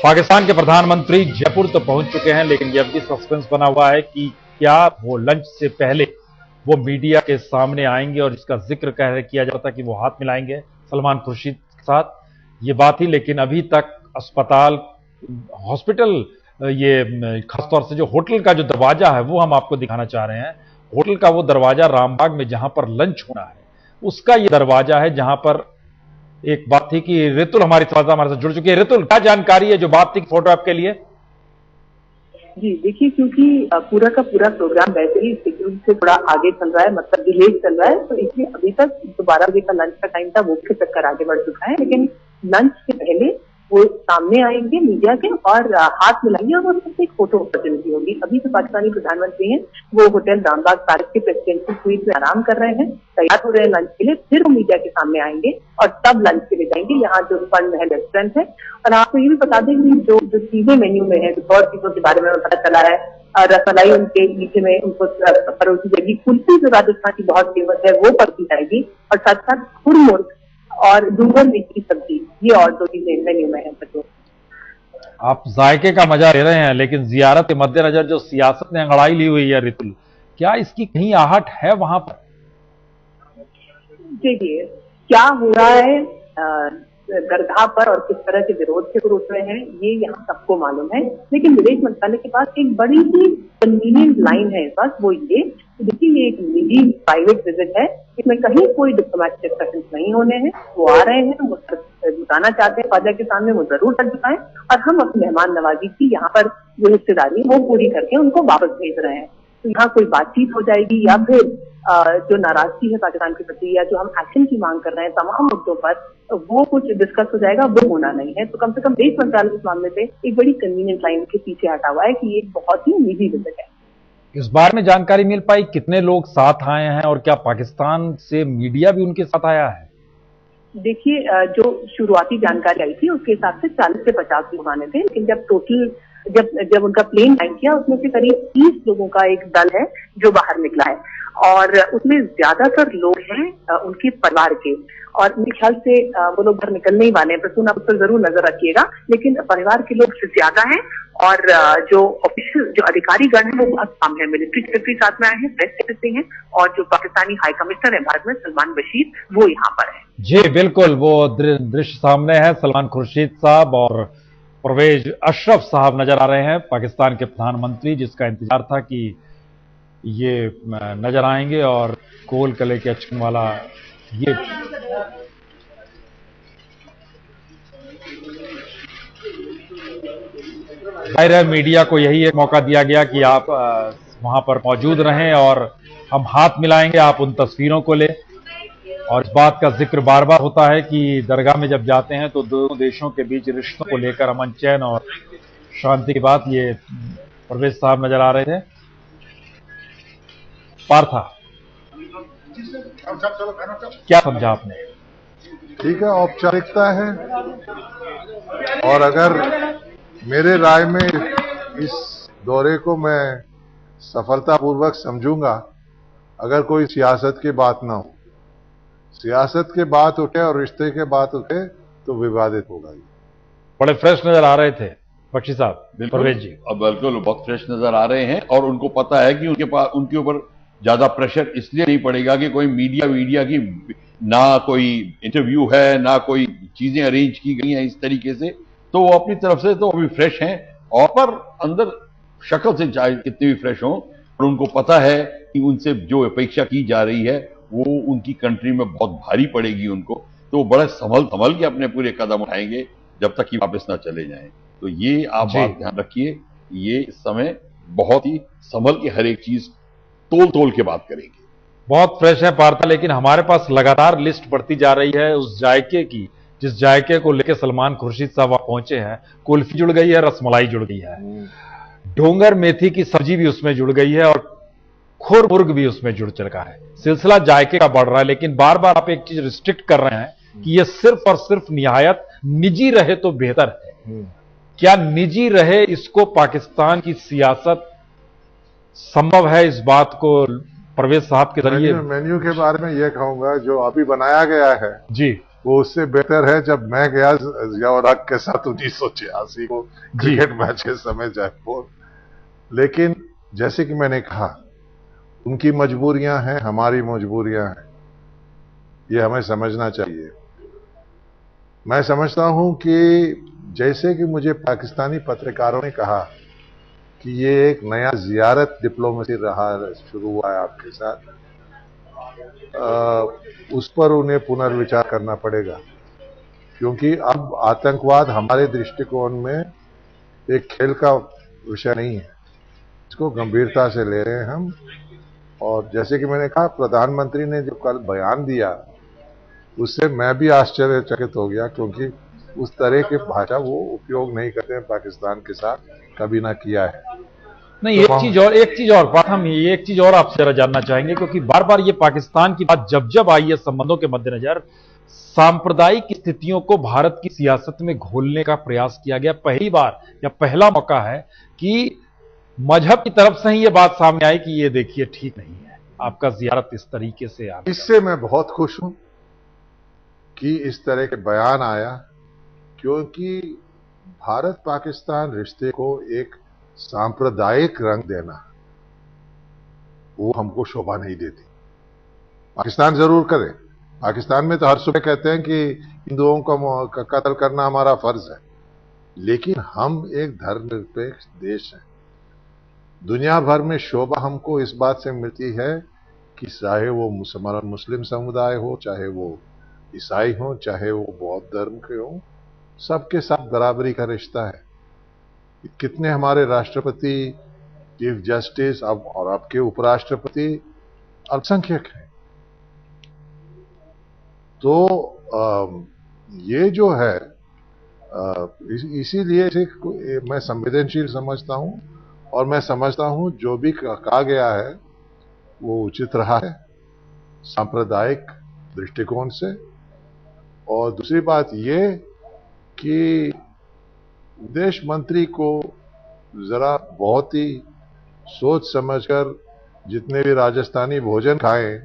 पाकिस्तान के प्रधानमंत्री जयपुर तो पहुंच चुके हैं, लेकिन यह भी सस्पेंस बना हुआ है कि क्या वो लंच से पहले वो मीडिया के सामने आएंगे और इसका जिक्र किया जाता कि वो हाथ मिलाएंगे सलमान खुर्शीद के साथ। ये बात ही, लेकिन अभी तक अस्पताल, हॉस्पिटल, ये खासतौर से जो होटल का जो दरवाजा है वो हम आपको दिखाना चाह रहे हैं। होटल का वो दरवाजा रामबाग में जहां पर लंच होना है उसका ये दरवाजा है, जहां पर एक बात थी कि रितुल हमारे साथ जुड़ चुकी है। रितुल, क्या जानकारी है जो बात थी फोटो आपके लिए? जी देखिए, क्योंकि पूरा का पूरा प्रोग्राम वैसे ही शेड्यूल से थोड़ा आगे चल रहा है, मतलब डिले चल रहा है, तो इसलिए अभी तक जो 12 बजे का लंच का टाइम था वो के चक्कर आगे बढ़ चुका है। लेकिन लंच से पहले वो सामने आएंगे मीडिया के और हाथ मिलाएंगे और उससे एक फोटो अपॉर्चुनिटी होगी। अभी तो पाकिस्तानी प्रधानमंत्री हैं, वो होटल रामबाग पार्क के प्रेसिडेंशियल स्वीट में आराम कर रहे हैं, तैयार हो रहे हैं लंच के लिए। फिर वो मीडिया के सामने आएंगे और तब लंच के लिए जाएंगे। यहाँ जो फन महल रेस्टोरेंट है, और आपको ये भी बता दें कि जो चीजें मेन्यू में है, और चीजों के बारे में पता चला है, रसमलाई उनके नीचे में उनको परोसी जाएगी, कुल्फी जो राजस्थान की बहुत फेमस है वो परोसी जाएगी, और साथ साथ खुरमुर्ग और डूंगर मिर्च की सब्जी, ये और दो चीजें मेन्यू में है। आप जायके का मजा ले रहे हैं, लेकिन जियारत के मद्देनजर जो सियासत ने अंगड़ाई ली हुई है रितुल, क्या इसकी कहीं आहट है वहां पर? देखिए क्या हो रहा है दरगाह पर और किस तरह के विरोध के उठ रहे हैं ये यहाँ सबको मालूम है। लेकिन विदेश मंत्रालय के पास एक बड़ी ही कन्वीनियंट लाइन है, बस वो ये, देखिए ये एक निजी प्राइवेट विजिट है, इसमें कहीं कोई डिप्लोमेटिक डिस्कशन नहीं होने हैं। वो आ रहे हैं, वो जुटाना चाहते हैं ख्वाजा के सामने, वो जरूर कर जुटाएं, और हम अपने मेहमान नवाजी की यहाँ पर जो हिस्सेदारी वो पूरी करके उनको वापस भेज रहे हैं। तो यहाँ कोई बातचीत हो जाएगी या फिर जो नाराजगी है पाकिस्तान के प्रति या जो हम एक्शन की मांग कर रहे हैं तमाम मुद्दों पर, वो कुछ डिस्कस हो जाएगा, वो होना नहीं है। तो कम से कम विदेश मंत्रालय इस मामले से एक बड़ी कन्वीनियंट लाइन के पीछे हटा हुआ है कि ये एक बहुत ही निजी विजिट है। इस बारे में जानकारी मिल पाई कितने लोग साथ आए हैं और क्या पाकिस्तान से मीडिया भी उनके साथ आया है? देखिए जो शुरुआती जानकारी आई थी उसके हिसाब से 40 से 50 लोग आने थे, लेकिन जब टोटल जब उनका प्लेन लैंड किया उसमें से करीब 30 लोगों का एक दल है जो बाहर निकला है, और उसमें ज्यादातर लोग हैं उनके परिवार के, और मेरे ख्याल से वो लोग घर निकलने ही वाले हैं। प्रसून आप उस पर जरूर नजर रखिएगा, लेकिन परिवार के लोग ज्यादा हैं, और जो ऑफिशियल जो अधिकारीगण है वो बहुत कम है। मिलिट्री सेक्रेटरी साथ में आए हैं, प्रेस सेक्रेटरी हैं, और जो पाकिस्तानी हाई कमिश्नर है भारत में सलमान बशीर, वो यहाँ पर है। जी बिल्कुल, वो दृश्य सामने है। सलमान खुर्शीद साहब और परवेज अशरफ साहब नजर आ रहे हैं, पाकिस्तान के प्रधानमंत्री, जिसका इंतजार था कि ये नजर आएंगे। और कोल कले के अचकन वाला ये जाहिर है मीडिया को यही एक मौका दिया गया कि आप वहां पर मौजूद रहें और हम हाथ मिलाएंगे, आप उन तस्वीरों को ले। और इस बात का जिक्र बार बार होता है कि दरगाह में जब जाते हैं तो दोनों देशों के बीच रिश्तों को लेकर अमन चैन और शांति की बात। ये परवेज साहब नजर आ रहे थे। पार्था, क्या समझा आपने? ठीक है, औपचारिकता है, और अगर मेरे राय में इस दौरे को मैं सफलतापूर्वक समझूंगा अगर कोई सियासत की बात ना हो। सियासत के बात उठे और रिश्ते के बात उठे तो विवादित होगा। बड़े फ्रेश नजर आ रहे थे बख्शी साहब, परवेज जी। अब बिल्कुल बहुत फ्रेश नजर आ रहे हैं, और उनको पता है कि उनके ऊपर ज्यादा प्रेशर इसलिए नहीं पड़ेगा कि कोई मीडिया की ना कोई इंटरव्यू है, ना कोई चीजें अरेंज की गई हैं इस तरीके से, तो वो अपनी तरफ से तो अभी फ्रेश हैं। और पर अंदर शक्ल से चाहे कितने भी फ्रेश हों, और उनको पता है कि उनसे जो अपेक्षा की जा रही है वो उनकी कंट्री में बहुत भारी पड़ेगी उनको, तो वो बड़े संभल के अपने पूरे कदम उठाएंगे जब तक कि वापस ना चले जाएं। तो ये आप बात ध्यान रखिए, ये इस समय बहुत ही संभल के हर एक चीज तोल के बात करेंगे। बहुत फ्रेश है पार्था, लेकिन हमारे पास लगातार लिस्ट बढ़ती जा रही है उस जायके की जिस जायके को लेकर सलमान खुर्शीद साहब वहां पहुंचे हैं। कुल्फी जुड़ गई है, रसमलाई जुड़ गई है, डोंगर मेथी की सब्जी भी उसमें जुड़ गई है, और खुरमुर्ग भी उसमें जुड़ चुका है। सिलसिला जायके का बढ़ रहा है, लेकिन बार बार आप एक चीज रिस्ट्रिक्ट कर रहे हैं कि यह सिर्फ और सिर्फ निहायत निजी रहे तो बेहतर है। क्या निजी रहे, इसको पाकिस्तान की सियासत संभव है? इस बात को परवेज साहब के जरिए मेन्यू के बारे में यह कहूंगा जो अभी बनाया गया है जी, वो उससे बेहतर है जब मैं गया जियाउर हक के साथ 1986 को क्रिकेट मैच के समय जयपुर। लेकिन जैसे कि मैंने कहा, उनकी मजबूरियां हैं, हमारी मजबूरियां हैं, ये हमें समझना चाहिए। मैं समझता हूं कि जैसे कि मुझे पाकिस्तानी पत्रकारों ने कहा कि ये एक नया जियारत डिप्लोमेसी रहा शुरू हुआ है आपके साथ, उस पर उन्हें पुनर्विचार करना पड़ेगा, क्योंकि अब आतंकवाद हमारे दृष्टिकोण में एक खेल का विषय नहीं है। इसको गंभीरता से ले रहे हैं हम। और जैसे कि मैंने कहा, प्रधानमंत्री ने जो कल बयान दिया उससे मैं भी आश्चर्यचकित हो गया, क्योंकि उस तरह की भाषा वो उपयोग नहीं करते हैं पाकिस्तान के साथ, कभी ना किया है। नहीं, तो एक चीज और बात, हम ये एक चीज और आपसे जरा जानना चाहेंगे, क्योंकि बार बार ये पाकिस्तान की बात जब जब आई है संबंधों के मद्देनजर, सांप्रदायिक स्थितियों को भारत की सियासत में घोलने का प्रयास किया गया। पहली बार या पहला मौका है कि मजहब की तरफ से ही ये बात सामने आई कि ये देखिए ठीक नहीं है आपका जियारत इस तरीके से आना। इससे मैं बहुत खुश हूं कि इस तरह के बयान आया, क्योंकि भारत पाकिस्तान रिश्ते को एक सांप्रदायिक रंग देना वो हमको शोभा नहीं देती। पाकिस्तान जरूर करे, पाकिस्तान में तो हर सुबह कहते हैं कि हिंदुओं का कत्ल करना हमारा फर्ज है, लेकिन हम एक धर्मनिरपेक्ष देश हैं। दुनिया भर में शोभा हमको इस बात से मिलती है कि चाहे वो मुस्लिम समुदाय हो, चाहे वो ईसाई हो, चाहे वो बौद्ध धर्म के हो, सबके साथ बराबरी का रिश्ता है। कितने हमारे राष्ट्रपति, चीफ जस्टिस और आपके उपराष्ट्रपति अल्पसंख्यक हैं। तो ये जो है, इसीलिए मैं संवेदनशील समझता हूं, और मैं समझता हूं जो भी कहा गया है वो उचित रहा है सांप्रदायिक दृष्टिकोण से। और दूसरी बात ये कि विदेश मंत्री को जरा बहुत ही सोच समझकर, जितने भी राजस्थानी भोजन खाएं।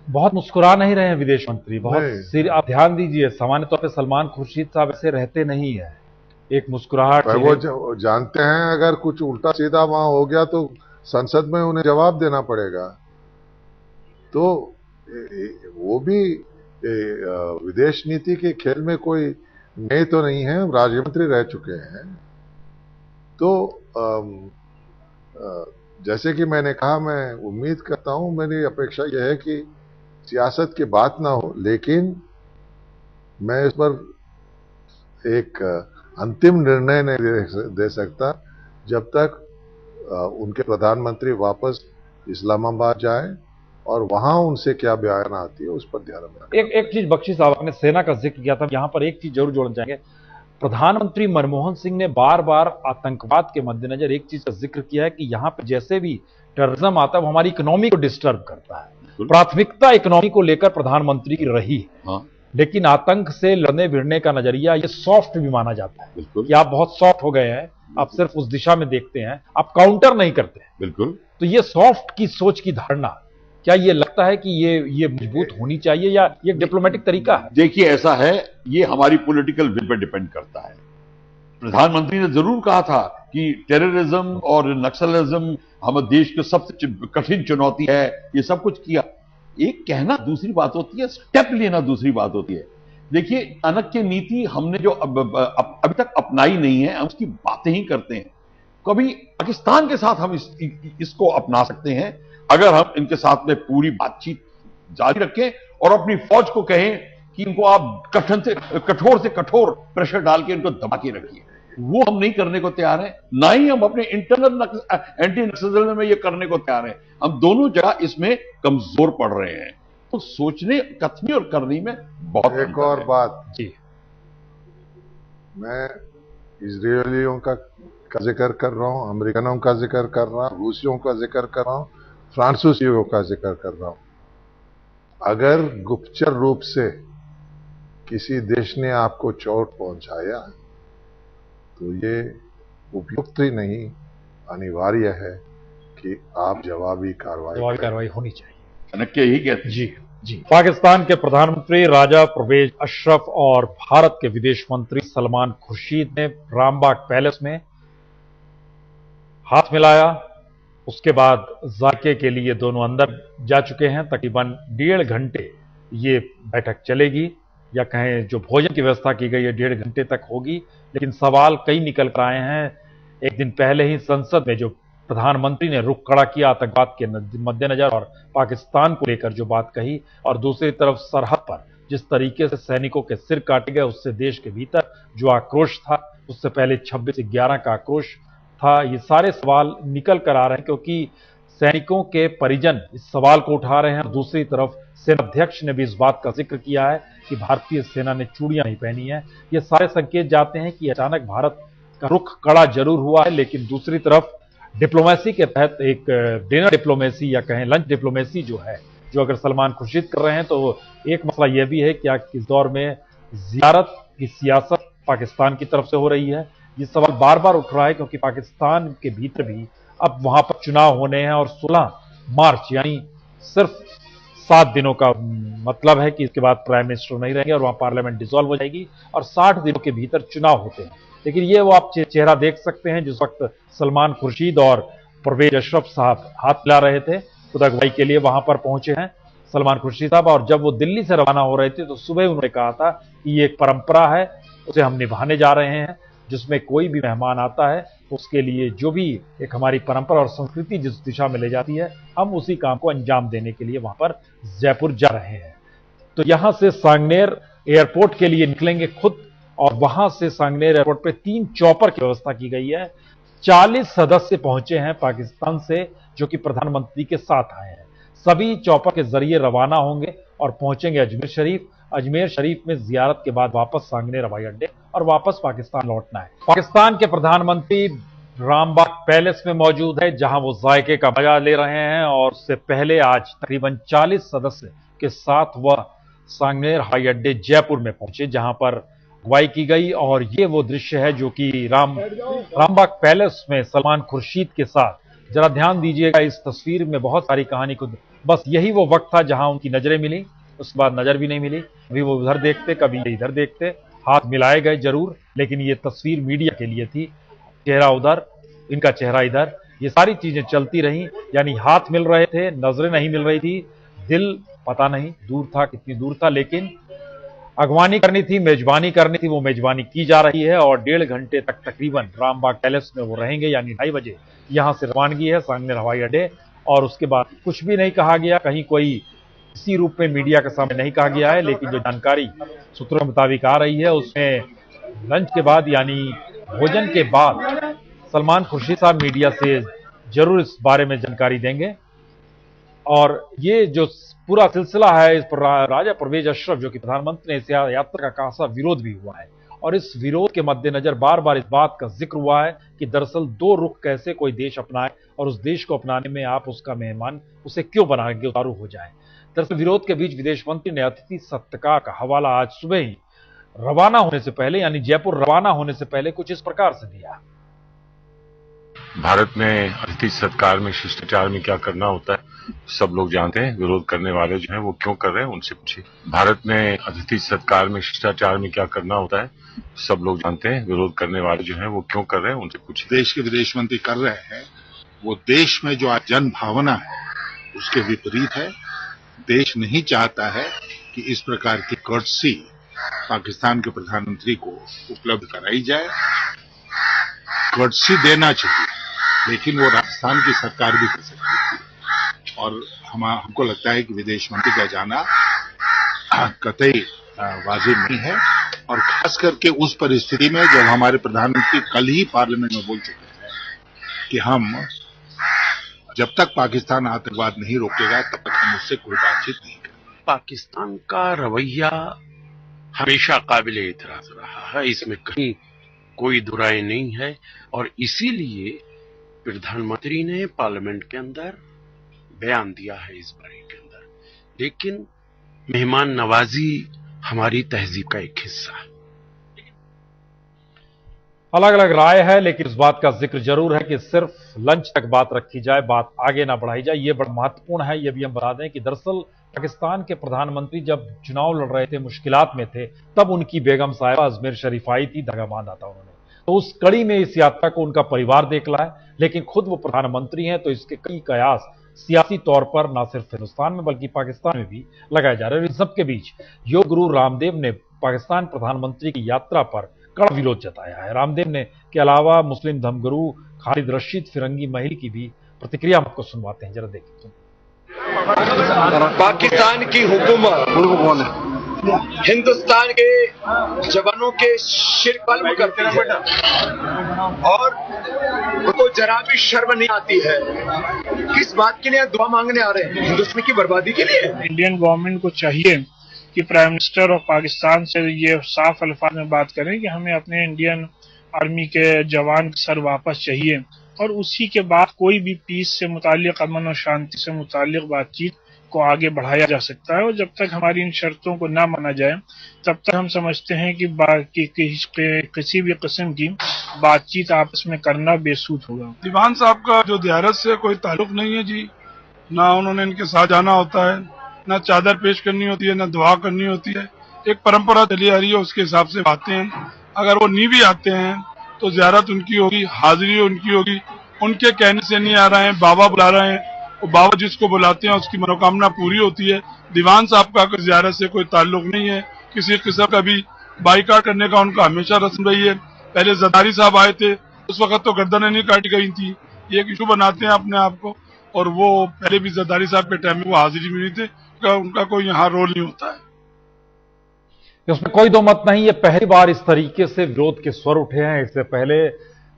बहुत मुस्कुरा नहीं रहे हैं विदेश मंत्री, बहुत आप ध्यान दीजिए, सामान्य तौर पे सलमान खुर्शीद साहब ऐसे रहते नहीं है, एक मुस्कुराहट। वो जानते हैं अगर कुछ उल्टा सीधा वहां हो गया तो संसद में उन्हें जवाब देना पड़ेगा। तो वो भी विदेश नीति के खेल में कोई नए तो नहीं है, राज्य मंत्री रह चुके हैं। तो जैसे कि मैंने कहा, मैं उम्मीद करता हूं, मेरी अपेक्षा यह है कि सियासत की बात ना हो, लेकिन मैं इस पर एक अंतिम निर्णय नहीं दे सकता जब तक उनके प्रधानमंत्री वापस इस्लामाबाद जाएं और वहां उनसे क्या बयान आती है उस पर ध्यान रखें। एक चीज बख्शी साहब, आपने सेना का जिक्र किया था, यहां पर एक चीज जरूर जोड़ना चाहेंगे। प्रधानमंत्री मनमोहन सिंह ने बार बार आतंकवाद के मद्देनजर एक चीज का जिक्र किया है कि यहां पर जैसे भी टेररिज्म आता है वो हमारी इकोनॉमी को डिस्टर्ब करता है। प्राथमिकता इकोनॉमी को लेकर प्रधानमंत्री की रही है। हाँ। लेकिन आतंक से लड़ने भिड़ने का नजरिया ये सॉफ्ट भी माना जाता है कि आप बहुत सॉफ्ट हो गए हैं, आप सिर्फ उस दिशा में देखते हैं, आप काउंटर नहीं करते हैं। बिल्कुल। तो ये सॉफ्ट की सोच की धारणा, क्या ये लगता है कि ये मजबूत होनी चाहिए या ये डिप्लोमेटिक तरीका है? देखिए, ऐसा है, ये हमारी पॉलिटिकल विल पर डिपेंड करता है। प्रधानमंत्री ने जरूर कहा था कि टेररिज्म और नक्सलिज्म हमारे देश की सबसे कठिन चुनौती है, ये सब कुछ किया। एक कहना दूसरी बात होती है, स्टेप लेना दूसरी बात होती है। देखिए, चाणक्य नीति हमने जो अभी तक अपनाई नहीं है, हम उसकी बातें ही करते हैं। कभी पाकिस्तान के साथ हम इसको अपना सकते हैं अगर हम इनके साथ में पूरी बातचीत जारी रखें और अपनी फौज को कहें कि इनको आप कठोर से कठोर प्रेशर डाल के इनको दबा के रखिए। वो हम नहीं करने को तैयार हैं, ना ही हम अपने इंटरनल एंटी नक्सलिज्म में ये करने को तैयार हैं। हम दोनों जगह इसमें कमजोर पड़ रहे हैं। तो सोचने, कथनी और करनी में बहुत एक और बात जी, मैं इजरायलियों का जिक्र कर रहा हूं, अमेरिकनों का जिक्र कर रहा हूं, रूसियों का जिक्र कर रहा हूं, फ्रांसीसियों का जिक्र कर रहा हूं। अगर गुप्तचर रूप से किसी देश ने आपको चोट पहुंचाया तो ये उपयुक्त ही नहीं, अनिवार्य है कि आप जवाबी कार्रवाई होनी चाहिए। चाणक्य यही कहते हैं। जी। जी, पाकिस्तान के प्रधानमंत्री राजा परवेज अशरफ और भारत के विदेश मंत्री सलमान खुर्शीद ने रामबाग पैलेस में हाथ मिलाया। उसके बाद जायके के लिए दोनों अंदर जा चुके हैं। तकरीबन 1.5 घंटे ये बैठक चलेगी, या कहें जो भोजन की व्यवस्था की गई है 1.5 घंटे तक होगी। लेकिन सवाल कई निकल कर आए हैं। एक दिन पहले ही संसद में जो प्रधानमंत्री ने रुख खड़ा किया आतंकवाद के मद्देनजर और पाकिस्तान को लेकर जो बात कही, और दूसरी तरफ सरहद पर जिस तरीके से सैनिकों के सिर काटे गए, उससे देश के भीतर जो आक्रोश था, उससे पहले 26/11 का आक्रोश था। ये सारे सवाल निकल कर आ रहे हैं क्योंकि सैनिकों के परिजन इस सवाल को उठा रहे हैं। और दूसरी तरफ सेनाध्यक्ष ने भी इस बात का जिक्र किया है कि भारतीय सेना ने चूड़ियां नहीं पहनी है। ये सारे संकेत जाते हैं कि अचानक भारत का रुख कड़ा जरूर हुआ है, लेकिन दूसरी तरफ डिप्लोमेसी के तहत एक डिनर डिप्लोमेसी या कहें लंच डिप्लोमेसी जो है, जो अगर सलमान खुर्शीद कर रहे हैं, तो एक मसला यह भी है कि इस दौर में जियारत की सियासत पाकिस्तान की तरफ से हो रही है। ये सवाल बार बार उठ रहा है क्योंकि पाकिस्तान के भीतर भी अब वहां पर चुनाव होने हैं और 16 मार्च यानी सिर्फ 7 दिनों का मतलब है कि इसके बाद प्राइम मिनिस्टर नहीं रहेंगे और वहां पार्लियामेंट डिसॉल्व हो जाएगी और 60 दिनों के भीतर चुनाव होते हैं। लेकिन ये वो आप चेहरा देख सकते हैं जिस वक्त सलमान खुर्शीद और परवेज अशरफ साहब हाथ मिला रहे थे, खुद अगुवाई के लिए वहां पर पहुंचे हैं सलमान खुर्शीद साहब। और जब वो दिल्ली से रवाना हो रहे थे तो सुबह उन्होंने कहा था कि ये एक परंपरा है, उसे हम निभाने जा रहे हैं, जिसमें कोई भी मेहमान आता है उसके लिए जो भी एक हमारी परंपरा और संस्कृति जिस दिशा में ले जाती है, हम उसी काम को अंजाम देने के लिए वहां पर जयपुर जा रहे हैं। तो यहां से सांगनेर एयरपोर्ट के लिए निकलेंगे खुद, और वहां से सांगनेर एयरपोर्ट पे 3 चॉपर की व्यवस्था की गई है। 40 सदस्य पहुंचे हैं पाकिस्तान से, जो कि प्रधानमंत्री के साथ आए हैं। सभी चॉपर के जरिए रवाना होंगे और पहुंचेंगे अजमेर शरीफ। अजमेर शरीफ में जियारत के बाद वापस सांगनेर हवाई अड्डे और वापस पाकिस्तान लौटना है। पाकिस्तान के प्रधानमंत्री रामबाग पैलेस में मौजूद है, जहां वो जायके का मजा ले रहे हैं। और उससे पहले आज तकरीबन 40 सदस्य के साथ वह सांगनेर हवाई अड्डे जयपुर में पहुंचे, जहां पर अगुवाई की गई। और ये वो दृश्य है जो कि रामबाग पैलेस में सलमान खुर्शीद के साथ, जरा ध्यान दीजिएगा इस तस्वीर में बहुत सारी कहानी को, बस यही वो वक्त था जहां उनकी नजरें मिली, उसके बाद नजर भी नहीं मिली। कभी वो उधर देखते, कभी इधर देखते, हाथ मिलाए गए जरूर, लेकिन ये तस्वीर मीडिया के लिए थी। चेहरा उधर, इनका चेहरा इधर, ये सारी चीजें चलती रही। यानी हाथ मिल रहे थे, नजरें नहीं मिल रही थी, दिल पता नहीं दूर था, कितनी दूर था, लेकिन अगवानी करनी थी, मेजबानी करनी थी, वो मेजबानी की जा रही है। और 1.5 घंटे तक तकरीबन रामबाग पैलेस में वो रहेंगे, यानी 2:30 बजे यहां से रवानगी है सांगनेर हवाई अड्डे। और उसके बाद कुछ भी नहीं कहा गया, कहीं कोई इसी रूप में मीडिया के सामने नहीं कहा गया है, लेकिन जो जानकारी सूत्रों के मुताबिक आ रही है उसमें लंच के बाद यानी भोजन के बाद सलमान खुर्शीद साहब मीडिया से जरूर इस बारे में जानकारी देंगे। और ये जो पूरा सिलसिला है, इस पर राजा परवेज अशरफ जो कि प्रधानमंत्री ने इस यात्रा का खासा विरोध भी हुआ है। और इस विरोध के मद्देनजर बार बार इस बात का जिक्र हुआ है कि दरअसल 2 रुख कैसे कोई देश अपनाए, और उस देश को अपनाने में आप उसका मेहमान उसे क्यों बना के उतारू हो जाए। दरअसल विरोध के बीच विदेश मंत्री ने अतिथि सत्कार का हवाला आज सुबह ही रवाना होने से पहले, यानी जयपुर रवाना होने से पहले, कुछ इस प्रकार से दिया। भारत में अतिथि सत्कार में शिष्टाचार में क्या करना होता है सब लोग जानते हैं। विरोध करने वाले जो हैं वो क्यों कर रहे हैं उनसे पूछिए। भारत में अतिथि सत्कार में शिष्टाचार में क्या करना होता है सब लोग जानते हैं। विरोध करने वाले जो हैं वो क्यों कर रहे हैं उनसे पूछिए। देश के विदेश मंत्री कर रहे हैं वो देश में जो आज जन भावना है उसके विपरीत है। देश नहीं चाहता है कि इस प्रकार की कर्टसी पाकिस्तान के प्रधानमंत्री को उपलब्ध कराई जाए। कर्टसी देना चाहिए, लेकिन वो राजस्थान की सरकार भी कर सकती है। और हमको लगता है कि विदेश मंत्री का जाना कतई वाजिब नहीं है। और खास करके उस परिस्थिति में जब हमारे प्रधानमंत्री कल ही पार्लियामेंट में बोल चुके हैं कि हम जब तक पाकिस्तान आतंकवाद नहीं रोकेगा तब तक हम उससे कोई बातचीत नहीं करेंगे। पाकिस्तान का रवैया हमेशा काबिल एतराज रहा है, इसमें कहीं कोई दुराई नहीं है। और इसीलिए प्रधानमंत्री ने पार्लियामेंट के अंदर बयान दिया है इस बारे के अंदर। लेकिन मेहमान नवाजी हमारी तहजीब का एक हिस्सा है। अलग अलग राय है, लेकिन इस बात का जिक्र जरूर है कि सिर्फ लंच तक बात रखी जाए, बात आगे ना बढ़ाई जाए। ये बड़ा महत्वपूर्ण है। ये भी हम बता दें कि दरअसल पाकिस्तान के प्रधानमंत्री जब चुनाव लड़ रहे थे, मुश्किलात में थे, तब उनकी बेगम साहिबा अजमेर शरीफ आई थी, धागा बांधा था उन्होंने। तो उस कड़ी में इस यात्रा को उनका परिवार देख रहा है, लेकिन खुद वो प्रधानमंत्री हैं, तो इसके कई कयास सियासी तौर पर न सिर्फ हिंदुस्तान में बल्कि पाकिस्तान में भी लगाए जा रहे हैं। और इन सबके बीच योग गुरु रामदेव ने पाकिस्तान प्रधानमंत्री की यात्रा पर कड़ा विरोध जताया है। रामदेव ने के अलावा मुस्लिम धर्मगुरु खालिद रशीद फिरंगी महल की भी प्रतिक्रिया हम आपको सुनवाते हैं, जरा देखिए। पाकिस्तान की हुकूमत हिंदुस्तान के जवानों के सिर कलम करती है और उनको जरा भी शर्म नहीं आती है। किस बात के लिए दुआ मांगने आ रहे हैं? हिंदुस्तान की बर्बादी के लिए। इंडियन गवर्नमेंट को चाहिए कि प्राइम मिनिस्टर ऑफ पाकिस्तान से ये साफ अल्फाज में बात करें कि हमें अपने इंडियन आर्मी के जवान सर वापस चाहिए, और उसी के बाद कोई भी पीस से मुतालिक, अमन और शांति से मुतालिक बातचीत को आगे बढ़ाया जा सकता है। और जब तक हमारी इन शर्तों को ना माना जाए, तब तक हम समझते हैं कि किसी भी किस्म की बातचीत आपस में करना बेसूद होगा। दीवान साहब का जो ज़ियारत से कोई ताल्लुक नहीं है जी, ना उन्होंने इनके साथ जाना होता है, ना चादर पेश करनी होती है, ना दुआ करनी होती है। एक परंपरा चली आ रही है, उसके हिसाब से आते हैं। अगर वो नहीं भी आते हैं तो ज़ियारत उनकी होगी, हाजिरी उनकी होगी। उनके कहने से नहीं आ रहे हैं, बाबा बुला रहे हैं, वो बाबा जिसको बुलाते हैं उसकी मनोकामना पूरी होती है। दीवान साहब का ज़ियारत से कोई ताल्लुक नहीं है, किसी किस्म का भी बाइकाट करने का उनका हमेशा रस्म रही है। पहले जरदारी साहब आए थे, उस वक्त तो गर्दनें नहीं काटी गई थी। ये एक इशू बनाते हैं अपने आप को, और वो पहले भी जरदारी साहब के टाइम में वो हाजिरी में नहीं थे, उनका कोई यहाँ रोल नहीं होता है। इसमें कोई दो मत नहीं, ये पहली बार इस तरीके से विरोध के स्वर उठे हैं। इससे पहले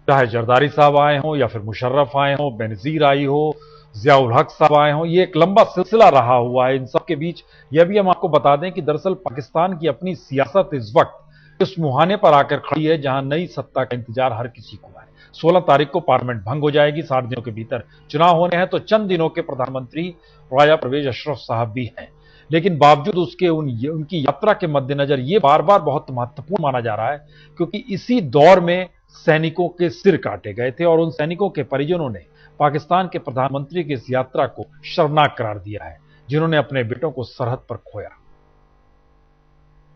चाहे जरदारी साहब आए हों या फिर मुशर्रफ आए हों, बेनजीर आई हो, जियाउल हक साहब आए हों, ये एक लंबा सिलसिला रहा हुआ है। इन सब के बीच यह भी हम आपको बता दें कि दरअसल पाकिस्तान की अपनी सियासत इस वक्त इस मुहाने पर आकर खड़ी है जहां नई सत्ता का इंतजार हर किसी को है। 16 तारीख को पार्लियामेंट भंग हो जाएगी, 60 दिनों के भीतर चुनाव होने हैं, तो चंद दिनों के प्रधानमंत्री राजा परवेज अशरफ साहब भी हैं। लेकिन बावजूद उसके उनकी यात्रा के मद्देनजर ये बार बार बहुत महत्वपूर्ण माना जा रहा है, क्योंकि इसी दौर में सैनिकों के सिर काटे गए थे और उन सैनिकों के परिजनों ने पाकिस्तान के प्रधानमंत्री की इस यात्रा को शर्मनाक करार दिया है, जिन्होंने अपने बेटों को सरहद पर खोया।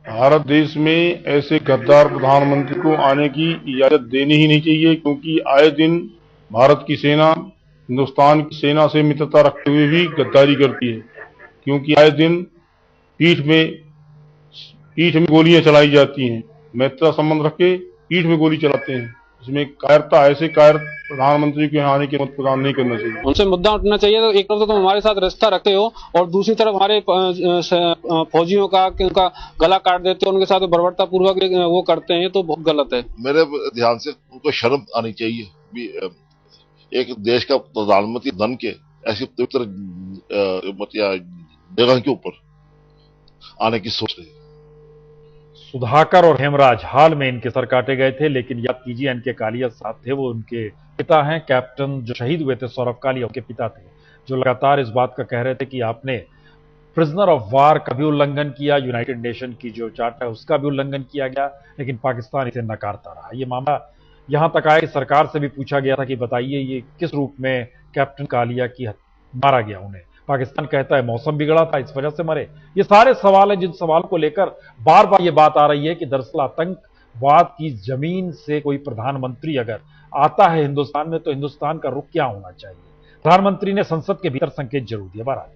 भारत देश में ऐसे गद्दार प्रधानमंत्री को आने की इजाजत देनी ही नहीं चाहिए, क्योंकि आए दिन भारत की सेना हिंदुस्तान की सेना से मित्रता रखते हुए भी गद्दारी करती है। क्योंकि आए दिन पीठ में गोलियां चलाई जाती हैं, मैत्री संबंध रख के पीठ में गोली चलाते हैं। इसमें कायरता, ऐसे कायर प्रधानमंत्री को यहाँ आने की मत प्रदान नहीं करना चाहिए। उनसे मुद्दा उठना चाहिए। तो एक तरफ तो तुम हमारे साथ रिश्ता रखते हो और दूसरी तरफ हमारे फौजियों का उनका गला काट देते हो, उनके साथ बर्बरता पूर्वक वो करते हैं, तो बहुत गलत है। मेरे ध्यान से उनको शर्म आनी चाहिए भी, एक देश का प्रधानमंत्री बन के ऐसी पवित्र जगह के ऊपर आने की सोच रही है। सुधाकर और हेमराज हाल में इनके सर काटे गए थे, लेकिन याद कीजिए इनके कालिया साहब थे, वो उनके पिता हैं। कैप्टन जो शहीद हुए थे सौरभ कालिया, उनके पिता थे, जो लगातार इस बात का कह रहे थे कि आपने प्रिजनर ऑफ वार का भी उल्लंघन किया, यूनाइटेड नेशन की जो चार्टर है उसका भी उल्लंघन किया गया, लेकिन पाकिस्तान इसे नकारता रहा। ये मामला यहां तक आया कि सरकार से भी पूछा गया था कि बताइए ये किस रूप में कैप्टन कालिया की मारा गया उन्हें। पाकिस्तान कहता है मौसम बिगड़ा था, इस वजह से मरे। ये सारे सवाल हैं जिन सवालों को लेकर बार बार ये बात आ रही है कि दरअसल आतंकवाद की जमीन से कोई प्रधानमंत्री अगर आता है हिंदुस्तान में, तो हिंदुस्तान का रुख क्या होना चाहिए। प्रधानमंत्री ने संसद के भीतर संकेत जरूर दिया। बहरहाल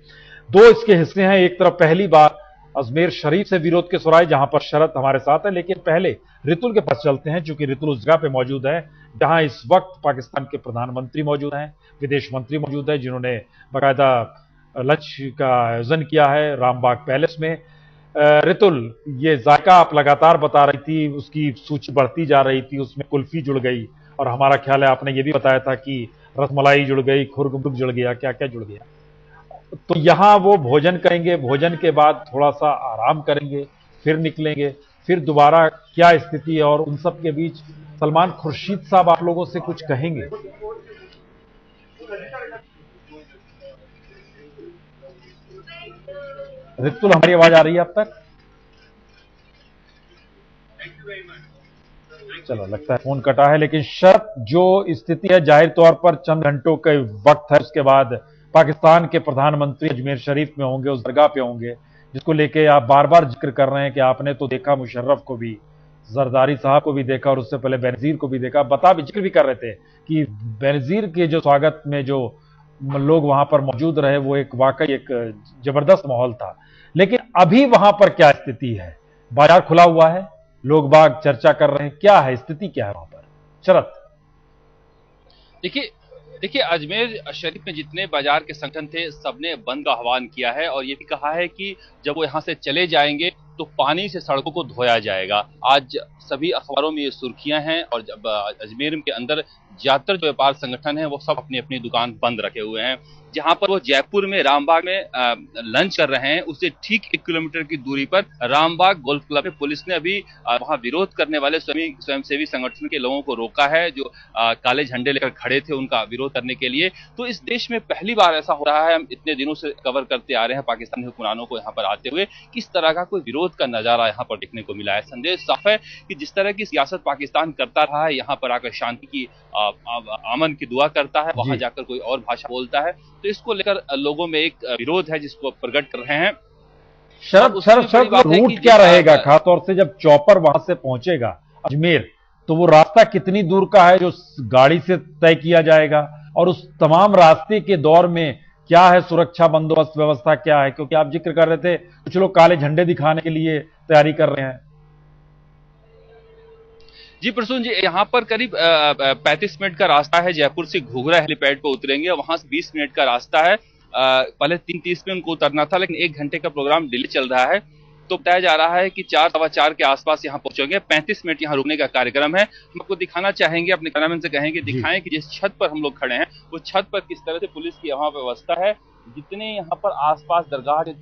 दो इसके हिस्से हैं। एक तरफ पहली बार अजमेर शरीफ से विरोध के सुर आए, जहां पर शरद हमारे साथ है, लेकिन पहले रितुल के पास चलते हैं, चूंकि रितुल उस जगह पे मौजूद है जहां इस वक्त पाकिस्तान के प्रधानमंत्री मौजूद हैं, विदेश मंत्री मौजूद है, जिन्होंने बाकायदा लंच का आयोजन किया है रामबाग पैलेस में। रितुल, ये जायका आप लगातार बता रही थी, उसकी सूची बढ़ती जा रही थी, उसमें कुल्फी जुड़ गई, और हमारा ख्याल है आपने ये भी बताया था कि रसमलाई जुड़ गई, खुरगुमुर्ग जुड़ गया, क्या क्या जुड़ गया। तो यहां वो भोजन करेंगे, भोजन के बाद थोड़ा सा आराम करेंगे, फिर निकलेंगे, फिर दोबारा क्या स्थिति है। और उन सब के बीच सलमान खुर्शीद साहब आप लोगों से कुछ कहेंगे। रितुल, हमारी आवाज आ रही है अब तक? चलो, लगता है फोन कटा है, लेकिन शर्त जो स्थिति है जाहिर तौर पर चंद घंटों का वक्त है, उसके बाद पाकिस्तान के प्रधानमंत्री अजमेर शरीफ में होंगे, उस दरगाह पे होंगे जिसको लेके आप बार बार जिक्र कर रहे हैं कि आपने तो देखा मुशर्रफ को भी, जरदारी साहब को भी देखा और उससे पहले बेनजीर को भी देखा। जिक्र भी कर रहे थे कि बेनजीर के जो स्वागत में जो लोग वहां पर मौजूद रहे वो एक वाकई एक जबरदस्त माहौल था। लेकिन अभी वहां पर क्या स्थिति है? बाजार खुला हुआ है, लोग बाग चर्चा कर रहे हैं, क्या है स्थिति, क्या है वहां पर? शरत, देखिए अजमेर शरीफ में जितने बाजार के संगठन थे सबने बंद का आह्वान किया है और ये भी कहा है कि जब वो यहाँ से चले जाएंगे तो पानी से सड़कों को धोया जाएगा। आज सभी अखबारों में ये सुर्खियां हैं और जब अजमेर के अंदर ज्यादातर जो व्यापार संगठन है वो सब अपनी अपनी दुकान बंद रखे हुए हैं। जहां पर वो जयपुर में रामबाग में लंच कर रहे हैं उससे ठीक 1 किलोमीटर की दूरी पर रामबाग गोल्फ क्लब में पुलिस ने अभी वहां विरोध करने वाले स्वयंसेवी संगठन के लोगों को रोका है जो काले झंडे लेकर खड़े थे उनका विरोध करने के लिए। तो इस देश में पहली बार ऐसा हो रहा है, हम इतने दिनों से कवर करते आ रहे हैं पाकिस्तानी हुक्मरानों को यहाँ पर आते हुए, किस तरह का कोई विरोध का नजारा यहाँ पर देखने को मिला है। संदेश साफ है कि जिस तरह की सियासत पाकिस्तान करता रहा है, यहाँ पर आकर शांति की अमन की दुआ करता है, वहां जाकर कोई और भाषा बोलता है, तो इसको लेकर लोगों में एक विरोध है जिसको प्रकट कर रहे हैं। शरद रूट क्या रहेगा, खासतौर से जब चॉपर वहां से पहुंचेगा अजमेर, तो वो रास्ता कितनी दूर का है जो गाड़ी से तय किया जाएगा, और उस तमाम रास्ते के दौर में क्या है सुरक्षा बंदोबस्त व्यवस्था क्या है? क्योंकि आप जिक्र कर रहे थे कुछ लोग काले झंडे दिखाने के लिए तैयारी कर रहे हैं। जी प्रसून जी, यहाँ पर करीब 35 मिनट का रास्ता है। जयपुर से घुघरा हेलीपैड पर उतरेंगे, वहां से 20 मिनट का रास्ता है। पहले 3:30 में उनको उतरना था, लेकिन 1 घंटे का प्रोग्राम डिले चल रहा है, तो बताया जा रहा है कि 4-4:15 के आसपास यहाँ पहुंचेंगे। 35 मिनट यहाँ रुकने का कार्यक्रम है। हम आपको दिखाना चाहेंगे, अपने कैमरामैन से कहेंगे दिखाएं कि जिस छत पर हम लोग खड़े हैं वो छत पर किस तरह से पुलिस की यहाँ व्यवस्था है। जितने यहाँ पर आसपास दरगाह के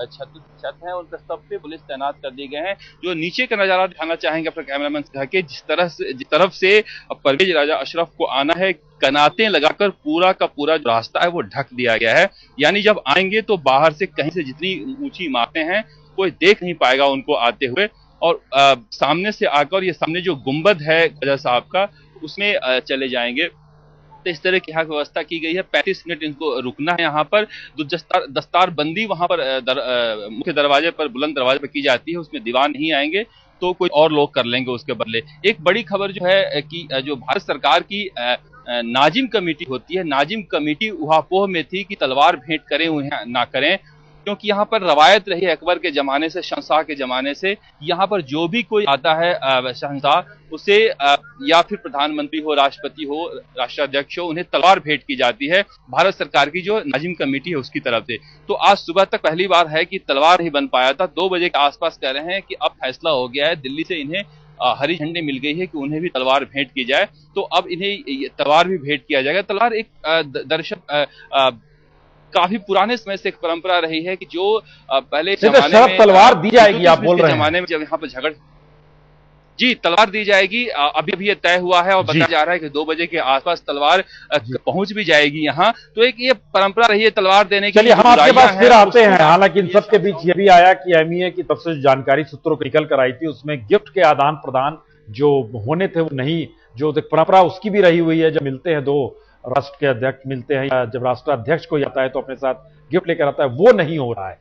छत हैं उन पर सब पे पुलिस तैनात कर दिए गए हैं। जो नीचे का नजारा दिखाना चाहेंगे अपने कैमरामैन से कह के, जिस तरफ से परवेज राजा अशरफ को आना है, कनातें लगाकर पूरा का पूरा जो रास्ता है वो ढक दिया गया है। यानी जब आएंगे तो बाहर से कहीं से जितनी ऊंची इमारतें हैं कोई देख नहीं पाएगा उनको आते हुए, और सामने से आकर ये सामने जो गुंबद है ख्वाजा साहब का उसमें चले जाएंगे। तो इस तरह की यहाँ व्यवस्था की गई है। 35 मिनट इनको रुकना है यहाँ पर। दस्तार बंदी वहां पर मुख्य दरवाजे पर, बुलंद दरवाजे पर की जाती है, उसमें दीवान नहीं आएंगे तो कोई और लोग कर लेंगे उसके बदले। एक बड़ी खबर जो है कि जो भारत सरकार की नाजिम कमेटी होती है, नाजिम कमेटी उहापोह में थी कि तलवार भेंट करें उन्हें ना करें, क्योंकि यहाँ पर रवायत रही अकबर के जमाने से, शहंशाह के जमाने से, यहाँ पर जो भी कोई आता है शहंशाह उसे या फिर प्रधानमंत्री हो, राष्ट्रपति हो, राष्ट्राध्यक्ष हो, उन्हें तलवार भेंट की जाती है भारत सरकार की जो नाजिम कमेटी है उसकी तरफ से। तो आज सुबह तक पहली बार है कि तलवार नहीं बन पाया था। 2 बजे के आसपास कह रहे हैं कि अब फैसला हो गया है, दिल्ली से इन्हें हरी झंडी मिल गई है कि उन्हें भी तलवार भेंट की जाए, तो अब इन्हें तलवार भी भेंट किया जाएगा। तलवार एक दर्शक काफी पुराने समय से एक परंपरा रही है कि जो पहले जमाने में तलवार दी जाएगी, आप बोल रहे हैं जमाने में जब यहाँ पर झगड़, जी तलवार दी जाएगी। अभी ये तय हुआ है और बताया जा रहा है कि 2 बजे के आसपास तलवार पहुंच भी जाएगी यहाँ। तो एक ये परंपरा रही है तलवार देने की। चलिए हम आपके पास फिर आते हैं। हालांकि इन सबके बीच ये भी आया कि एमईए की तरफ से जानकारी सूत्रों को निकल कर आई थी, उसमें गिफ्ट के आदान प्रदान जो होने थे वो नहीं, जो परंपरा उसकी भी रही हुई है। जब मिलते हैं 2 राष्ट्र के अध्यक्ष मिलते हैं या जब राष्ट्राध्यक्ष कोई आता है तो अपने साथ गिफ्ट लेकर आता है, वो नहीं हो रहा है।